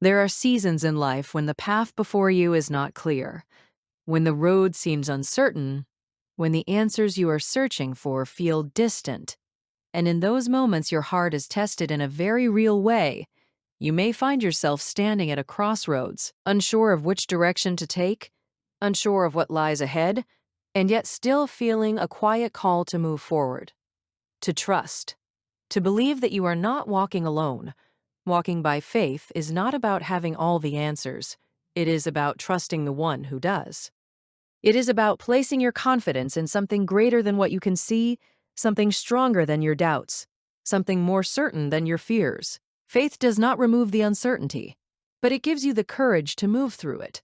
There are seasons in life when the path before you is not clear, when the road seems uncertain, when the answers you are searching for feel distant. And in those moments, your heart is tested in a very real way. You may find yourself standing at a crossroads, unsure of which direction to take, unsure of what lies ahead, and yet still feeling a quiet call to move forward, to trust, to believe that you are not walking alone. Walking by faith is not about having all the answers. It is about trusting the one who does. It is about placing your confidence in something greater than what you can see, something stronger than your doubts, something more certain than your fears. Faith does not remove the uncertainty, but it gives you the courage to move through it,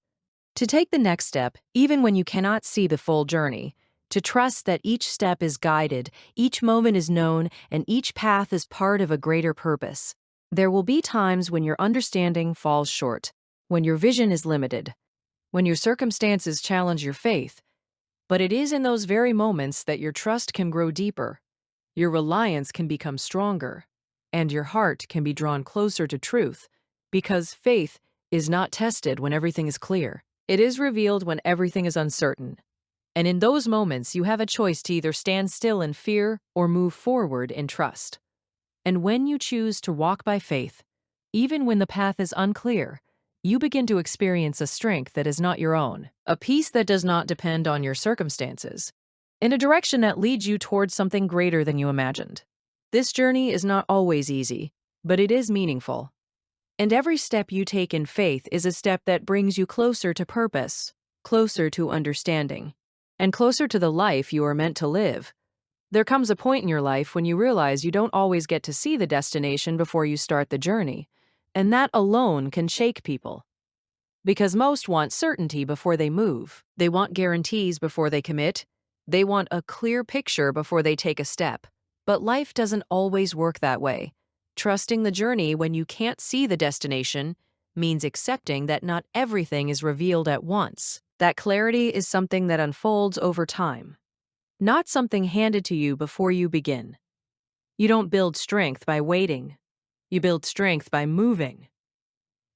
to take the next step even when you cannot see the full journey, to trust that each step is guided, each moment is known, and each path is part of a greater purpose. There will be times when your understanding falls short, when your vision is limited, when your circumstances challenge your faith, but it is in those very moments that your trust can grow deeper, your reliance can become stronger, and your heart can be drawn closer to truth, because faith is not tested when everything is clear. It is revealed when everything is uncertain. And in those moments, you have a choice to either stand still in fear or move forward in trust. And when you choose to walk by faith, even when the path is unclear, you begin to experience a strength that is not your own, a peace that does not depend on your circumstances, in a direction that leads you towards something greater than you imagined. This journey is not always easy, but it is meaningful. And every step you take in faith is a step that brings you closer to purpose, closer to understanding, and closer to the life you are meant to live. There comes a point in your life when you realize you don't always get to see the destination before you start the journey, and that alone can shake people. Because most want certainty before they move. They want guarantees before they commit. They want a clear picture before they take a step. But life doesn't always work that way. Trusting the journey when you can't see the destination means accepting that not everything is revealed at once. That clarity is something that unfolds over time, not something handed to you before you begin. You don't build strength by waiting. You build strength by moving.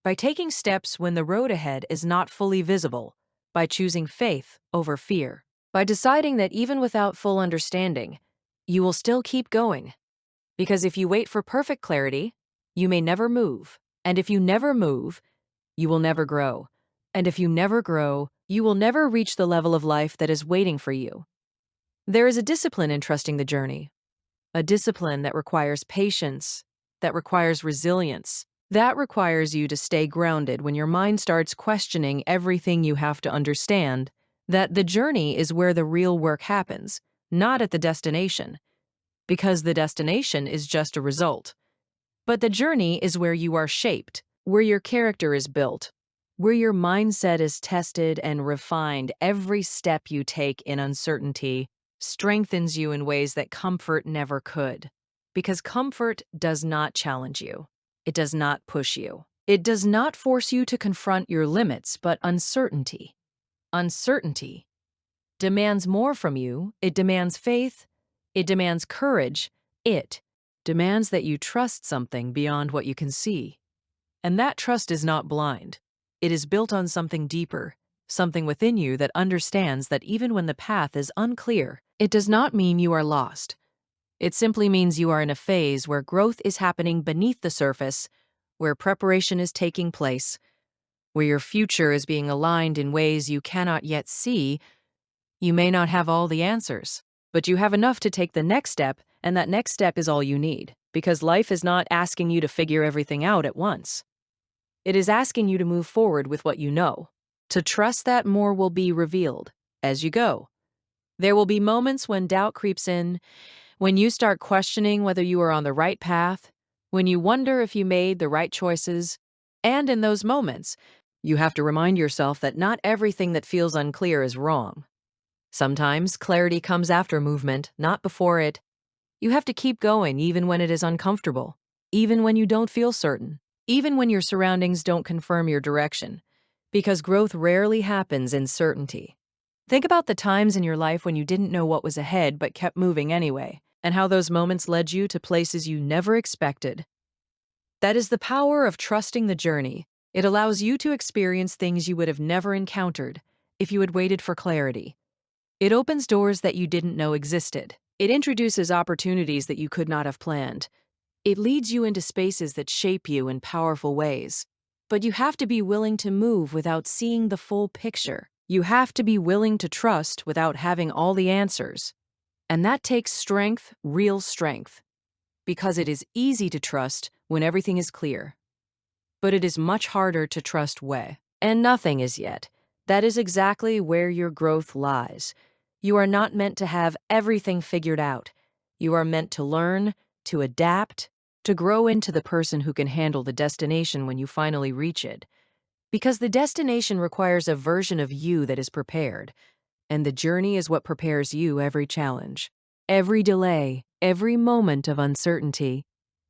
By taking steps when the road ahead is not fully visible, by choosing faith over fear, by deciding that even without full understanding, you will still keep going. Because if you wait for perfect clarity, you may never move. And if you never move, you will never grow. And if you never grow, you will never reach the level of life that is waiting for you. There is a discipline in trusting the journey, a discipline that requires patience, that requires resilience, that requires you to stay grounded when your mind starts questioning everything you have to understand, that the journey is where the real work happens, not at the destination, because the destination is just a result. But the journey is where you are shaped, where your character is built, where your mindset is tested and refined. Every step you take in uncertainty strengthens you in ways that comfort never could. Because comfort does not challenge you. It does not push you. It does not force you to confront your limits, but uncertainty demands more from you. It demands faith. It demands courage. It demands that you trust something beyond what you can see. And that trust is not blind. It is built on something deeper, something within you that understands that even when the path is unclear, it does not mean you are lost. It simply means you are in a phase where growth is happening beneath the surface, where preparation is taking place, where your future is being aligned in ways you cannot yet see. You may not have all the answers, but you have enough to take the next step, and that next step is all you need, because life is not asking you to figure everything out at once. It is asking you to move forward with what you know, to trust that more will be revealed as you go. There will be moments when doubt creeps in, when you start questioning whether you are on the right path, when you wonder if you made the right choices. And in those moments, you have to remind yourself that not everything that feels unclear is wrong. Sometimes clarity comes after movement, not before it. You have to keep going even when it is uncomfortable, even when you don't feel certain, even when your surroundings don't confirm your direction, because growth rarely happens in certainty. Think about the times in your life when you didn't know what was ahead but kept moving anyway, and how those moments led you to places you never expected. That is the power of trusting the journey. It allows you to experience things you would have never encountered if you had waited for clarity. It opens doors that you didn't know existed. It introduces opportunities that you could not have planned. It leads you into spaces that shape you in powerful ways. But you have to be willing to move without seeing the full picture. You have to be willing to trust without having all the answers. And that takes strength, real strength, because it is easy to trust when everything is clear. But it is much harder to trust when nothing is yet. That is exactly where your growth lies. You are not meant to have everything figured out. You are meant to learn, to adapt, to grow into the person who can handle the destination when you finally reach it. Because the destination requires a version of you that is prepared, and the journey is what prepares you every challenge. Every delay, every moment of uncertainty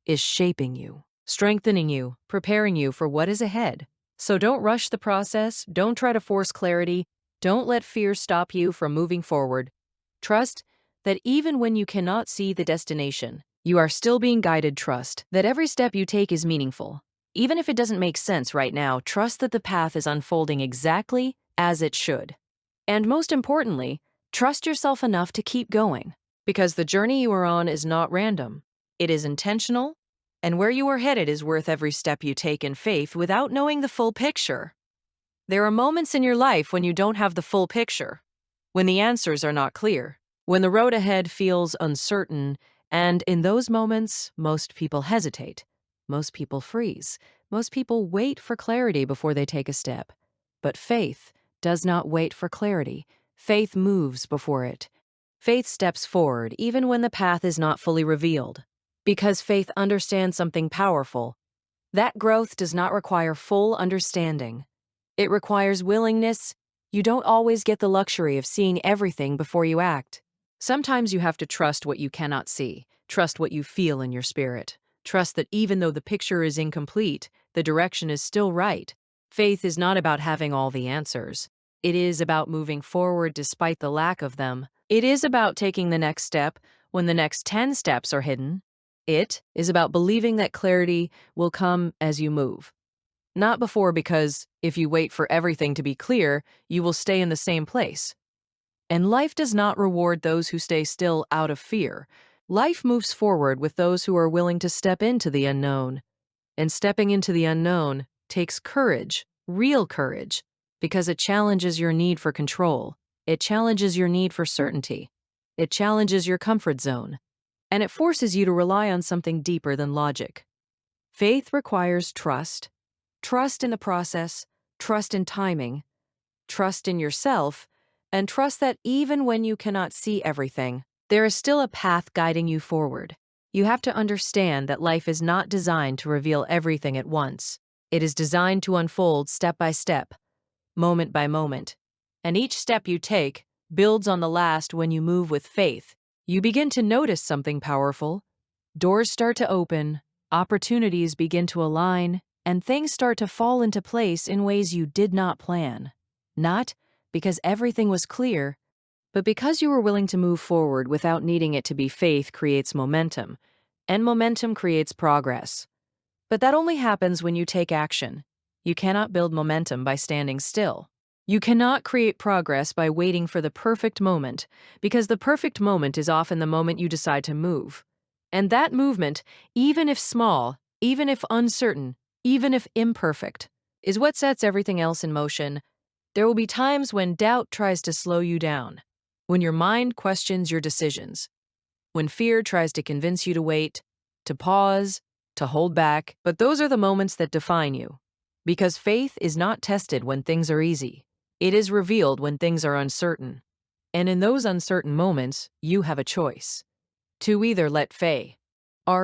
is shaping you, strengthening you, preparing you for what is ahead. So don't rush the process, don't try to force clarity, don't let fear stop you from moving forward. Trust that even when you cannot see the destination, you are still being guided. Trust that every step you take is meaningful. Even if it doesn't make sense right now, trust that the path is unfolding exactly as it should. And most importantly, trust yourself enough to keep going, because the journey you are on is not random. It is intentional, and where you are headed is worth every step you take in faith without knowing the full picture. There are moments in your life when you don't have the full picture, when the answers are not clear, when the road ahead feels uncertain, and in those moments, most people hesitate. Most people freeze. Most people wait for clarity before they take a step. But faith does not wait for clarity. Faith moves before it. Faith steps forward even when the path is not fully revealed. Because faith understands something powerful. That growth does not require full understanding. It requires willingness. You don't always get the luxury of seeing everything before you act. Sometimes you have to trust what you cannot see, trust what you feel in your spirit, trust that even though the picture is incomplete, the direction is still right. Faith is not about having all the answers. It is about moving forward despite the lack of them. It is about taking the next step when the next 10 steps are hidden. It is about believing that clarity will come as you move. Not before, because if you wait for everything to be clear, you will stay in the same place. And life does not reward those who stay still out of fear. Life moves forward with those who are willing to step into the unknown. And stepping into the unknown takes courage, real courage, because it challenges your need for control. It challenges your need for certainty. It challenges your comfort zone. And it forces you to rely on something deeper than logic. Faith requires trust. Trust in the process, trust in timing, trust in yourself, and trust that even when you cannot see everything, there is still a path guiding you forward. You have to understand that life is not designed to reveal everything at once. It is designed to unfold step by step, moment by moment. And each step you take builds on the last. When you move with faith, you begin to notice something powerful. Doors start to open, opportunities begin to align, and things start to fall into place in ways you did not plan. Not because everything was clear, but because you were willing to move forward without needing it to be. Faith creates momentum, and momentum creates progress. But that only happens when you take action. You cannot build momentum by standing still. You cannot create progress by waiting for the perfect moment, because the perfect moment is often the moment you decide to move. And that movement, even if small, even if uncertain, even if imperfect, is what sets everything else in motion. There will be times when doubt tries to slow you down, when your mind questions your decisions, when fear tries to convince you to wait, to pause, to hold back. But those are the moments that define you. Because faith is not tested when things are easy. It is revealed when things are uncertain. And in those uncertain moments, you have a choice. To either let faith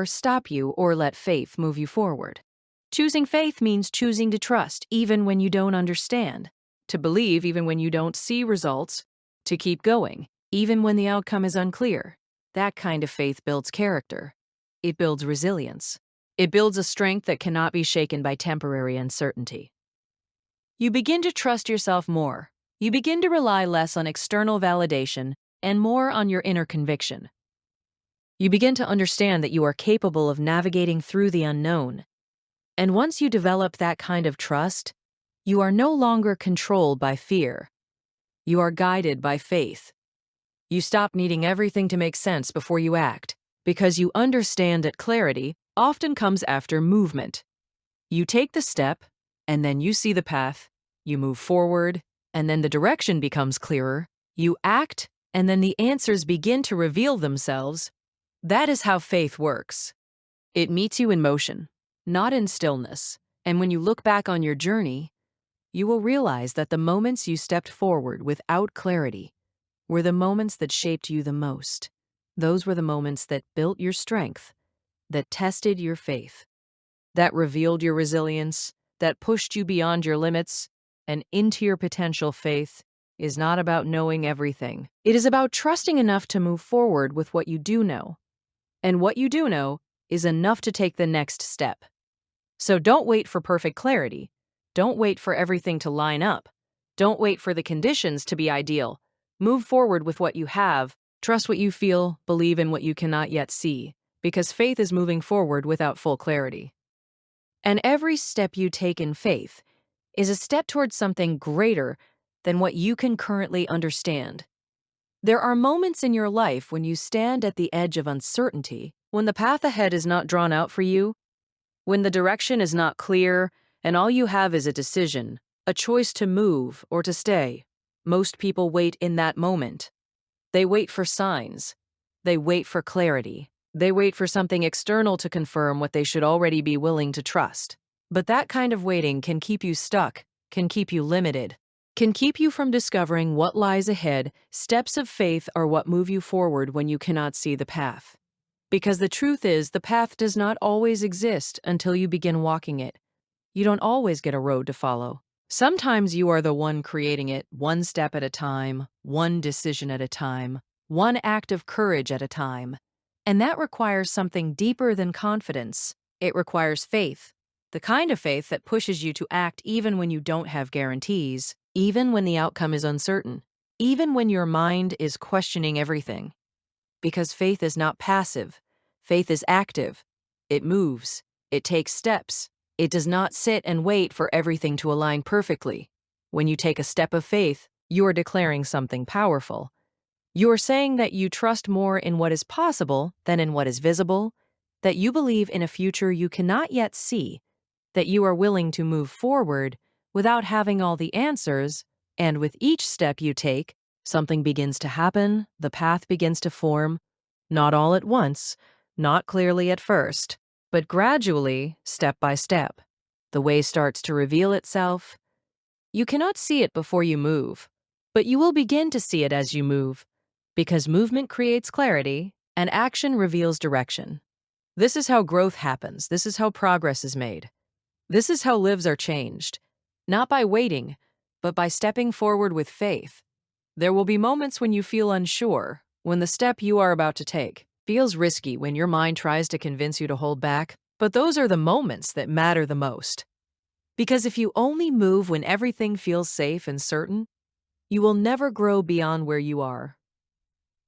stop you or let faith move you forward. Choosing faith means choosing to trust even when you don't understand, to believe even when you don't see results, to keep going even when the outcome is unclear. That kind of faith builds character. It builds resilience. It builds a strength that cannot be shaken by temporary uncertainty. You begin to trust yourself more. You begin to rely less on external validation and more on your inner conviction. You begin to understand that you are capable of navigating through the unknown, And once you develop that kind of trust, you are no longer controlled by fear. You are guided by faith. You stop needing everything to make sense before you act, because you understand that clarity often comes after movement. You take the step, and then you see the path. You move forward, and then the direction becomes clearer. You act, and then the answers begin to reveal themselves. That is how faith works. It meets you in motion, not in stillness. And when you look back on your journey, you will realize that the moments you stepped forward without clarity were the moments that shaped you the most. Those were the moments that built your strength, that tested your faith, that revealed your resilience, that pushed you beyond your limits and into your potential. Faith is not about knowing everything. It is about trusting enough to move forward with what you do know. And what you do know is enough to take the next step. So don't wait for perfect clarity. Don't wait for everything to line up. Don't wait for the conditions to be ideal. Move forward with what you have. Trust what you feel, believe in what you cannot yet see, because faith is moving forward without full clarity. And every step you take in faith is a step towards something greater than what you can currently understand. There are moments in your life when you stand at the edge of uncertainty, when the path ahead is not drawn out for you, when the direction is not clear, and all you have is a decision, a choice to move or to stay. Most people wait in that moment. They wait for signs. They wait for clarity. They wait for something external to confirm what they should already be willing to trust. But that kind of waiting can keep you stuck, can keep you limited, can keep you from discovering what lies ahead. Steps of faith are what move you forward when you cannot see the path. Because the truth is, the path does not always exist until you begin walking it. You don't always get a road to follow. Sometimes you are the one creating it, one step at a time, one decision at a time, one act of courage at a time. And that requires something deeper than confidence. It requires faith, the kind of faith that pushes you to act even when you don't have guarantees, even when the outcome is uncertain, even when your mind is questioning everything. Because faith is not passive. Faith is active. It moves. It takes steps. It does not sit and wait for everything to align perfectly. When you take a step of faith, you are declaring something powerful. You are saying that you trust more in what is possible than in what is visible, that you believe in a future you cannot yet see, that you are willing to move forward without having all the answers, and with each step you take, something begins to happen, the path begins to form, not all at once, not clearly at first, but gradually, step by step. The way starts to reveal itself. You cannot see it before you move, but you will begin to see it as you move, because movement creates clarity and action reveals direction. This is how growth happens. This is how progress is made. This is how lives are changed, not by waiting, but by stepping forward with faith. There will be moments when you feel unsure, when the step you are about to take feels risky, when your mind tries to convince you to hold back, but those are the moments that matter the most. Because if you only move when everything feels safe and certain, you will never grow beyond where you are.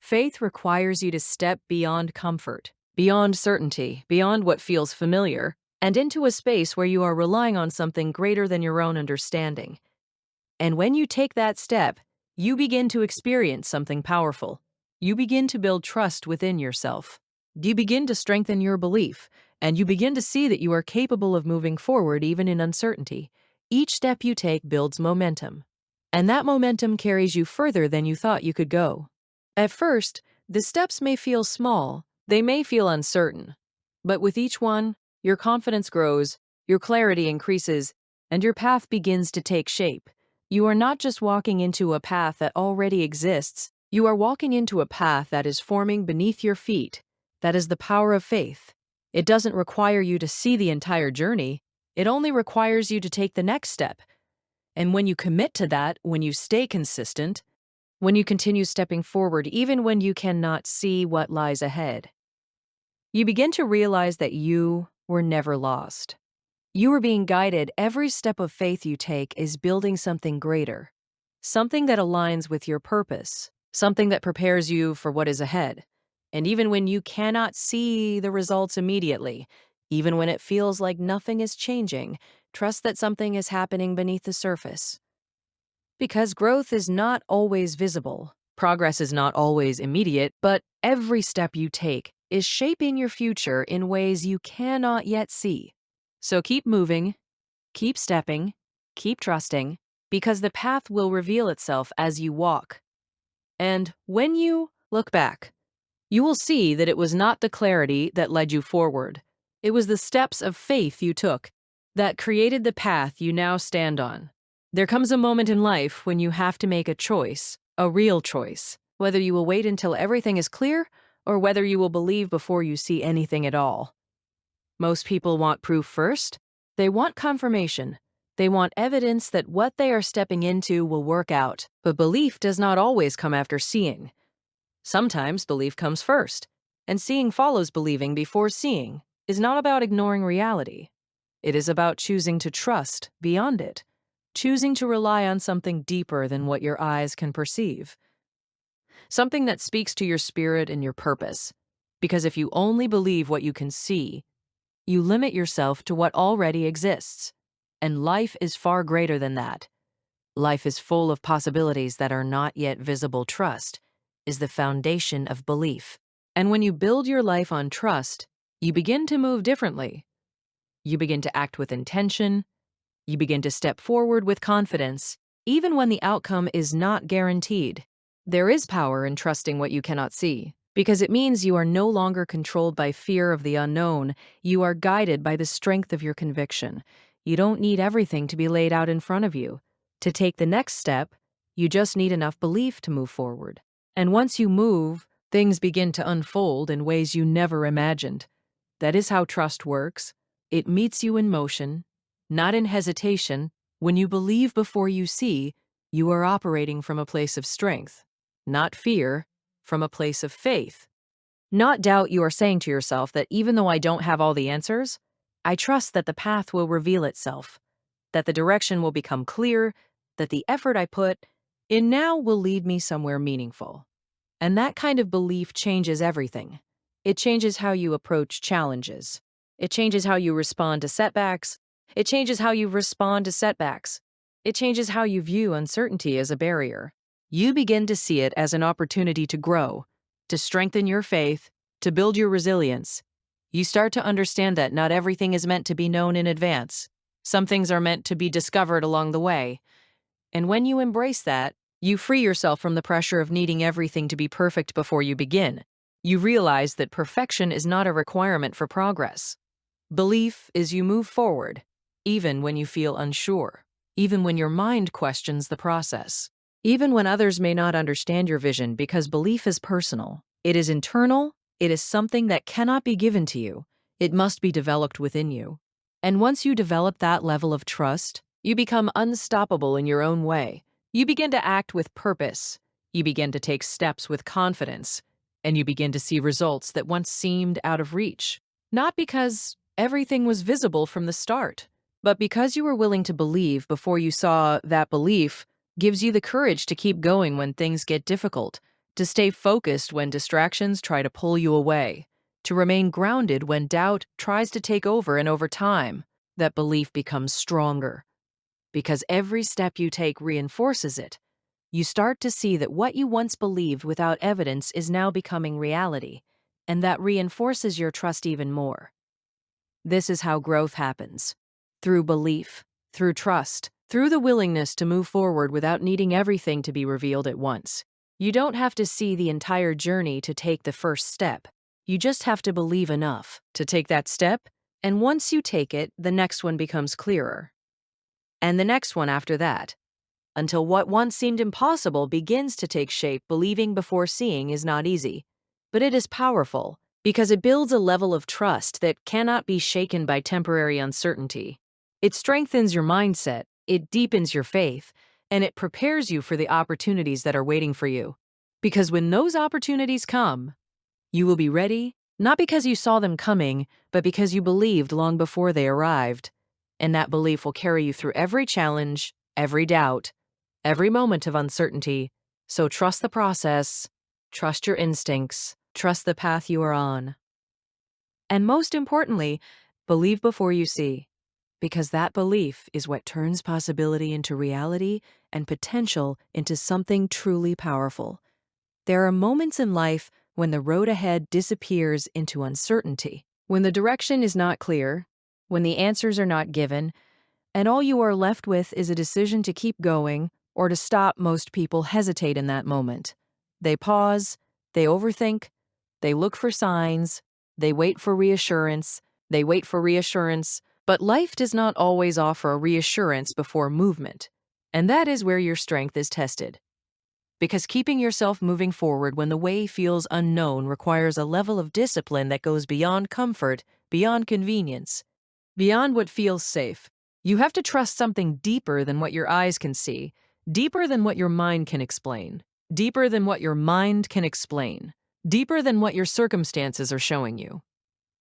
Faith requires you to step beyond comfort, beyond certainty, beyond what feels familiar, and into a space where you are relying on something greater than your own understanding. And when you take that step, you begin to experience something powerful. You begin to build trust within yourself. You begin to strengthen your belief, and you begin to see that you are capable of moving forward even in uncertainty. Each step you take builds momentum, and that momentum carries you further than you thought you could go. At first, the steps may feel small, they may feel uncertain, but with each one, your confidence grows, your clarity increases, and your path begins to take shape. You are not just walking into a path that already exists, you are walking into a path that is forming beneath your feet. That is the power of faith. It doesn't require you to see the entire journey, it only requires you to take the next step. And when you commit to that, when you stay consistent, when you continue stepping forward even when you cannot see what lies ahead, you begin to realize that you were never lost. You are being guided. Every step of faith you take is building something greater, something that aligns with your purpose, something that prepares you for what is ahead. And even when you cannot see the results immediately, Even when it feels like nothing is changing, trust that something is happening beneath the surface. Because growth is not always visible, progress is not always immediate, but every step you take is shaping your future in ways you cannot yet see. So keep moving, keep stepping, keep trusting, because the path will reveal itself as you walk. And when you look back, you will see that it was not the clarity that led you forward. It was the steps of faith you took that created the path you now stand on. There comes a moment in life when you have to make a choice, a real choice, whether you will wait until everything is clear or whether you will believe before you see anything at all. Most people want proof first. They want confirmation. They want evidence that what they are stepping into will work out. But belief does not always come after seeing. Sometimes belief comes first, and seeing follows believing before seeing is not about ignoring reality. It is about choosing to trust beyond it, choosing to rely on something deeper than what your eyes can perceive, something that speaks to your spirit and your purpose. Because if you only believe what you can see, you limit yourself to what already exists. And life is far greater than that. Life is full of possibilities that are not yet visible. Trust is the foundation of belief. And when you build your life on trust, you begin to move differently. You begin to act with intention. You begin to step forward with confidence, even when the outcome is not guaranteed. There is power in trusting what you cannot see, because it means you are no longer controlled by fear of the unknown. You are guided by the strength of your conviction. You don't need everything to be laid out in front of you. To take the next step, you just need enough belief to move forward. And once you move, things begin to unfold in ways you never imagined. That is how trust works. It meets you in motion, not in hesitation. When you believe before you see, you are operating from a place of strength, not fear, from a place of faith. Not doubt. You are saying to yourself that even though I don't have all the answers, I trust that the path will reveal itself, that the direction will become clear, that the effort I put in now will lead me somewhere meaningful. And that kind of belief changes everything. It changes how you approach challenges. It changes how you respond to setbacks. It changes how you respond to setbacks. It changes how you view uncertainty as a barrier. You begin to see it as an opportunity to grow, to strengthen your faith, to build your resilience. You start to understand that not everything is meant to be known in advance. Some things are meant to be discovered along the way. And when you embrace that, you free yourself from the pressure of needing everything to be perfect before you begin. You realize that perfection is not a requirement for progress. Belief is you move forward, even when you feel unsure, even when your mind questions the process, even when others may not understand your vision, because belief is personal. It is internal. It is something that cannot be given to you. It must be developed within you. And once you develop that level of trust, you become unstoppable in your own way. You begin to act with purpose. You begin to take steps with confidence. And you begin to see results that once seemed out of reach. Not because everything was visible from the start, but because you were willing to believe before you saw. That belief gives you the courage to keep going when things get difficult, to stay focused when distractions try to pull you away, to remain grounded when doubt tries to take over. And over time, that belief becomes stronger, because every step you take reinforces it. You start to see that what you once believed without evidence is now becoming reality, and that reinforces your trust even more. This is how growth happens. Through belief, through trust, through the willingness to move forward without needing everything to be revealed at once. You don't have to see the entire journey to take the first step. You just have to believe enough to take that step, and once you take it, the next one becomes clearer. And the next one after that, until what once seemed impossible begins to take shape. Believing before seeing is not easy, but it is powerful, because it builds a level of trust that cannot be shaken by temporary uncertainty. It strengthens your mindset, it deepens your faith, and it prepares you for the opportunities that are waiting for you. Because when those opportunities come, you will be ready, not because you saw them coming, but because you believed long before they arrived. And that belief will carry you through every challenge, every doubt, every moment of uncertainty. So trust the process, trust your instincts, trust the path you are on. And most importantly, Believe before you see, because that belief is what turns possibility into reality and potential into something truly powerful. There are moments in life when the road ahead disappears into uncertainty, when the direction is not clear, when the answers are not given, and all you are left with is a decision to keep going or to stop. Most people hesitate in that moment. They pause, they overthink, they look for signs, they wait for reassurance, but life does not always offer a reassurance before movement. And that is where your strength is tested. Because keeping yourself moving forward when the way feels unknown requires a level of discipline that goes beyond comfort, beyond convenience, beyond what feels safe. You have to trust something deeper than what your eyes can see, deeper than what your mind can explain, deeper than what your mind can explain, deeper than what your circumstances are showing you.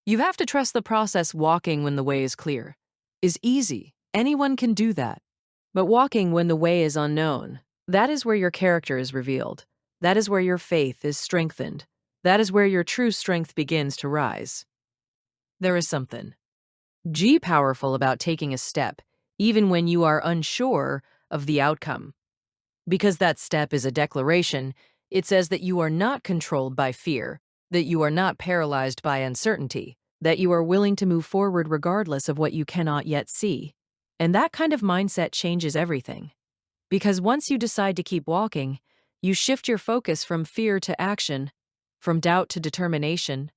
You have to trust the process. Walking when the way is clear is easy. Anyone can do that. But walking when the way is unknown, that is where your character is revealed. That is where your faith is strengthened. That is where your true strength begins to rise. There is something powerful about taking a step, even when you are unsure of the outcome. Because that step is a declaration, it says that you are not controlled by fear, that you are not paralyzed by uncertainty, that you are willing to move forward regardless of what you cannot yet see. And that kind of mindset changes everything. Because once you decide to keep walking, you shift your focus from fear to action, from doubt to determination,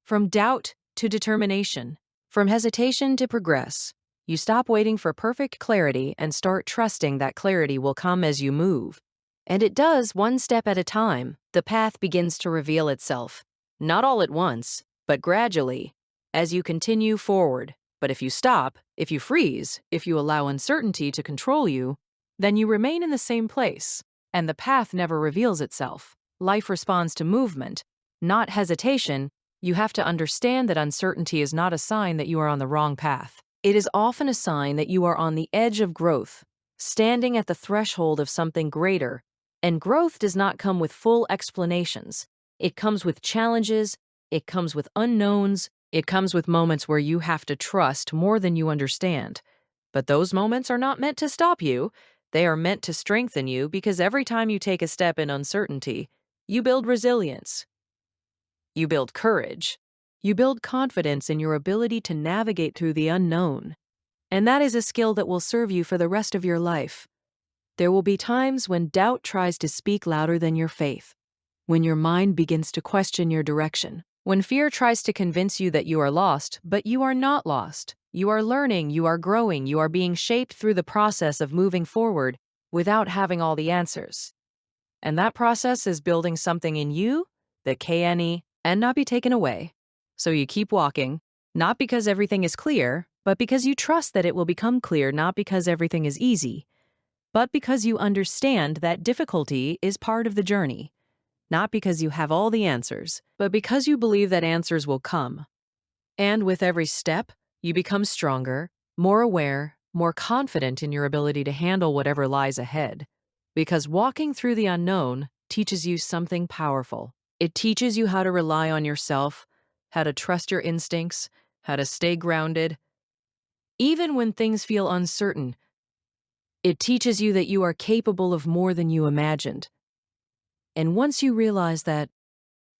from doubt to determination, from hesitation to progress. You stop waiting for perfect clarity and start trusting that clarity will come as you move. And it does, one step at a time. The path begins to reveal itself. Not all at once, but gradually, as you continue forward. But if you stop, if you freeze, if you allow uncertainty to control you, then you remain in the same place, and the path never reveals itself. Life responds to movement, not hesitation. You have to understand that uncertainty is not a sign that you are on the wrong path. It is often a sign that you are on the edge of growth, standing at the threshold of something greater. And growth does not come with full explanations. It comes with challenges, it comes with unknowns, it comes with moments where you have to trust more than you understand. But those moments are not meant to stop you. They are meant to strengthen you, because every time you take a step in uncertainty, you build resilience. You build courage. You build confidence in your ability to navigate through the unknown. And that is a skill that will serve you for the rest of your life. There will be times when doubt tries to speak louder than your faith, when your mind begins to question your direction, when fear tries to convince you that you are lost, but you are not lost. You are learning, you are growing, you are being shaped through the process of moving forward without having all the answers. And that process is building something in you that can and not be taken away. So you keep walking, not because everything is clear, but because you trust that it will become clear, not because everything is easy, but because you understand that difficulty is part of the journey, not because you have all the answers, but because you believe that answers will come. And with every step, you become stronger, more aware, more confident in your ability to handle whatever lies ahead. Because walking through the unknown teaches you something powerful. It teaches you how to rely on yourself, how to trust your instincts, how to stay grounded. Even when things feel uncertain, it teaches you that you are capable of more than you imagined. And once you realize that,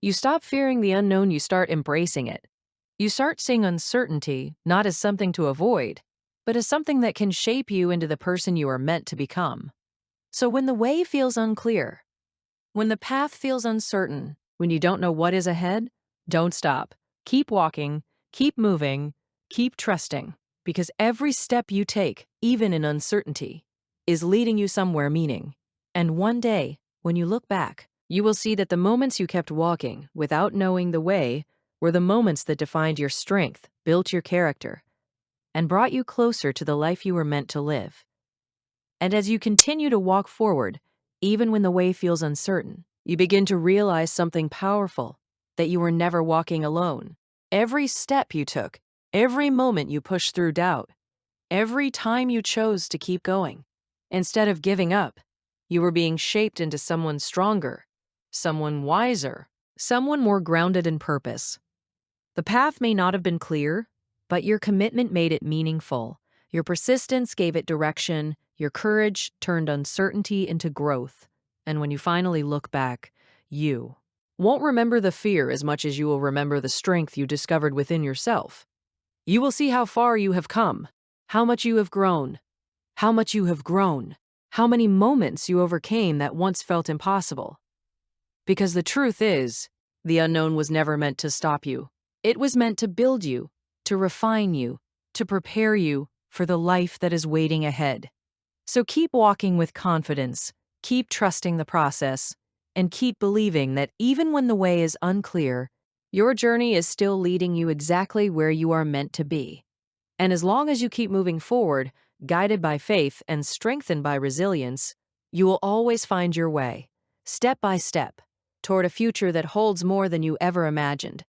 you stop fearing the unknown, you start embracing it. You start seeing uncertainty not as something to avoid, but as something that can shape you into the person you are meant to become. So when the way feels unclear, when the path feels uncertain, when you don't know what is ahead, don't stop. Keep walking, keep moving, keep trusting, because every step you take, even in uncertainty, is leading you somewhere meaning. And one day, when you look back, you will see that the moments you kept walking without knowing the way were the moments that defined your strength, built your character, and brought you closer to the life you were meant to live. And as you continue to walk forward, even when the way feels uncertain, you begin to realize something powerful, that you were never walking alone. Every step you took, every moment you pushed through doubt, every time you chose to keep going, instead of giving up, you were being shaped into someone stronger, someone wiser, someone more grounded in purpose. The path may not have been clear, But your commitment made it meaningful. Your persistence gave it direction. Your courage turned uncertainty into growth. And when you finally look back, you won't remember the fear as much as you will remember the strength you discovered within yourself. You will see how far you have come, how much you have grown, how much you have grown, how many moments you overcame that once felt impossible. Because the truth is, the unknown was never meant to stop you. It was meant to build you, to refine you, to prepare you for the life that is waiting ahead. So keep walking with confidence, keep trusting the process, and keep believing that even when the way is unclear, your journey is still leading you exactly where you are meant to be. And as long as you keep moving forward, guided by faith and strengthened by resilience, you will always find your way, step by step, toward a future that holds more than you ever imagined.